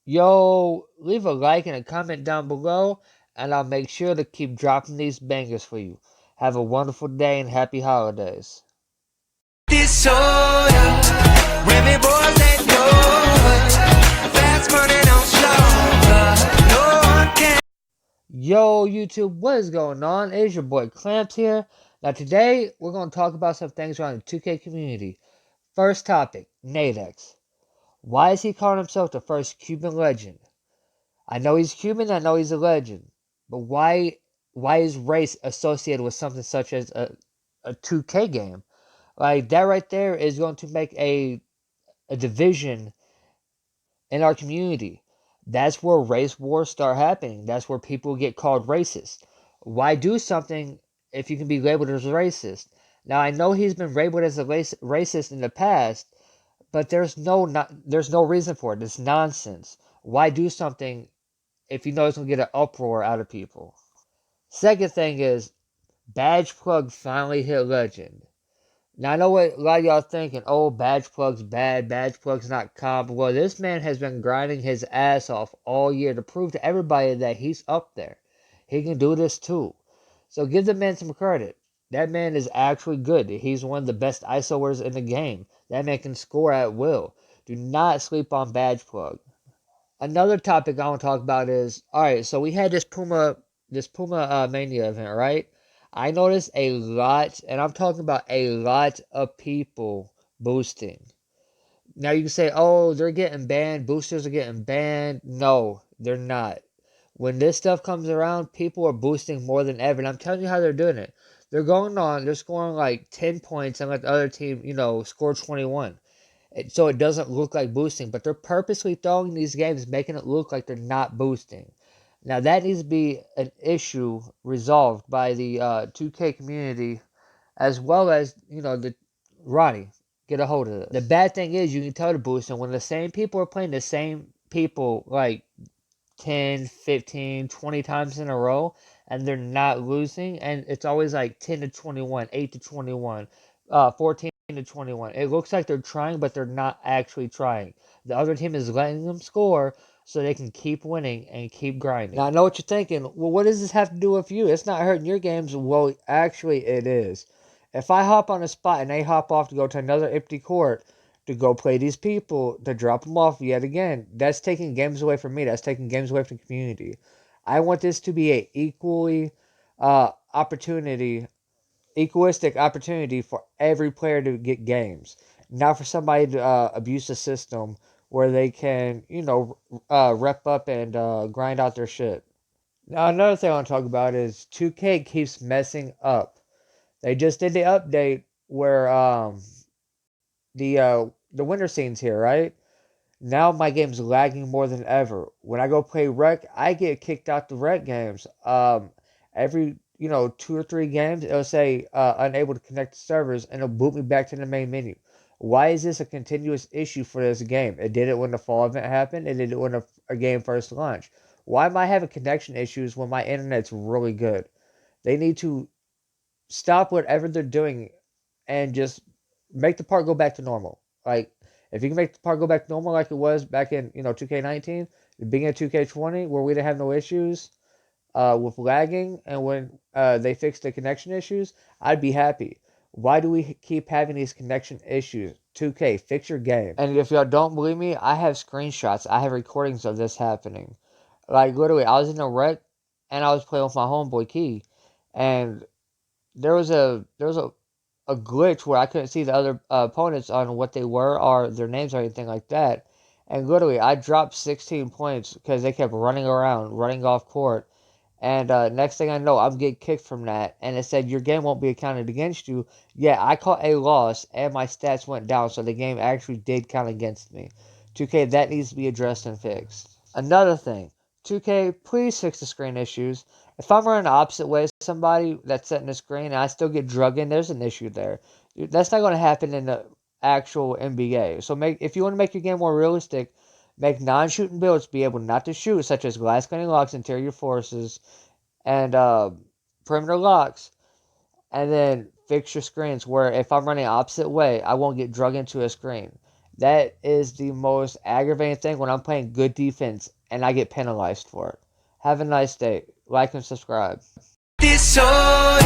Yo, leave a like and a comment down below, and I'll make sure to keep dropping these bangers for you. Have a wonderful day and happy holidays. This soda, Remy boys that know fast money don't slow. No one can. Yo, YouTube, what is going on? It is your boy Clamps here. Now, today we're going to talk about some things around the 2K community. First topic, Nadex. Why is he calling himself the first Cuban legend? I know he's Cuban, I know he's a legend, but why is race associated with something such as a 2K game? Like that right there is going to make a division in our community. That's where race wars start happening. That's where people get called racist. Why do something if you can be labeled as racist? Now I know he's been labeled as a racist in the past, but there's no reason for it. It's nonsense. Why do something if you know it's gonna get an uproar out of people? Second thing is Badge Plug finally hit legend. Now I know what a lot of y'all thinking. Oh, Badge Plug's bad. Badge Plug's not comp. Well, this man has been grinding his ass off all year to prove to everybody that he's up there. He can do this too. So give the man some credit. That man is actually good. He's one of the best ISOers in the game. That man can score at will. Do not sleep on Badge Plug. Another topic I want to talk about is all right. So we had this Puma Mania event, right? I noticed a lot, and I'm talking about a lot of people boosting. Now you can say, oh, they're getting banned. Boosters are getting banned. No, they're not. When this stuff comes around, people are boosting more than ever. And I'm telling you how they're doing it. They're scoring like 10 points and let the other team, score 21 so it doesn't look like boosting, but they're purposely throwing these games, making it look like they're not boosting. Now that needs to be an issue resolved by the 2K community, as well as the Roddy. Get a hold of this. The bad thing is you can tell the boosting when the same people are playing the same people like 10, 15, 20 times in a row, and they're not losing, and it's always like 10 to 21, 8 to 21, 14 to 21. It looks like they're trying, but they're not actually trying. The other team is letting them score so they can keep winning and keep grinding. Now, I know what you're thinking. Well, what does this have to do with you? It's not hurting your games. Well, actually, it is. If I hop on a spot and they hop off to go to another empty court, to go play these people, to drop them off yet again, that's taking games away from me. That's taking games away from the community. I want this to be a opportunity, egoistic opportunity for every player to get games, not for somebody to abuse the system where they can, rep up and grind out their shit. Now, another thing I want to talk about is 2K keeps messing up. They just did the update where the winter scene's here, right? Now my game's lagging more than ever. When I go play rec, I get kicked out the rec games. Every 2 or 3 games, it'll say unable to connect to servers, and it'll boot me back to the main menu. Why is this a continuous issue for this game? It did it when the fall event happened. It did it when a game first launched. Why am I having connection issues when my internet's really good? They need to stop whatever they're doing and just make the part go back to normal. Like, if you can make the part go back to normal like it was back in 2K19, the beginning of 2K20, where we didn't have no issues with lagging, and when they fixed the connection issues, I'd be happy. Why do we keep having these connection issues? 2K, fix your game. And if y'all don't believe me, I have screenshots. I have recordings of this happening. Like, literally, I was in a wreck, and I was playing with my homeboy Key, and there was a glitch where I couldn't see the other opponents on what they were or their names or anything like that. And literally, I dropped 16 points because they kept running around, running off court. And next thing I know, I'm getting kicked from that. And it said, your game won't be accounted against you. Yeah, I caught a loss and my stats went down. So the game actually did count against me. 2K, that needs to be addressed and fixed. Another thing, 2K, please fix the screen issues. If I'm running the opposite way as somebody that's setting the screen and I still get drug in, there's an issue there. That's not going to happen in the actual NBA. So if you want to make your game more realistic, make non-shooting builds be able not to shoot, such as glass cutting locks, interior forces, and perimeter locks. And then fix your screens where if I'm running opposite way, I won't get drug into a screen. That is the most aggravating thing when I'm playing good defense and I get penalized for it. Have a nice day. Like and subscribe. Disorder.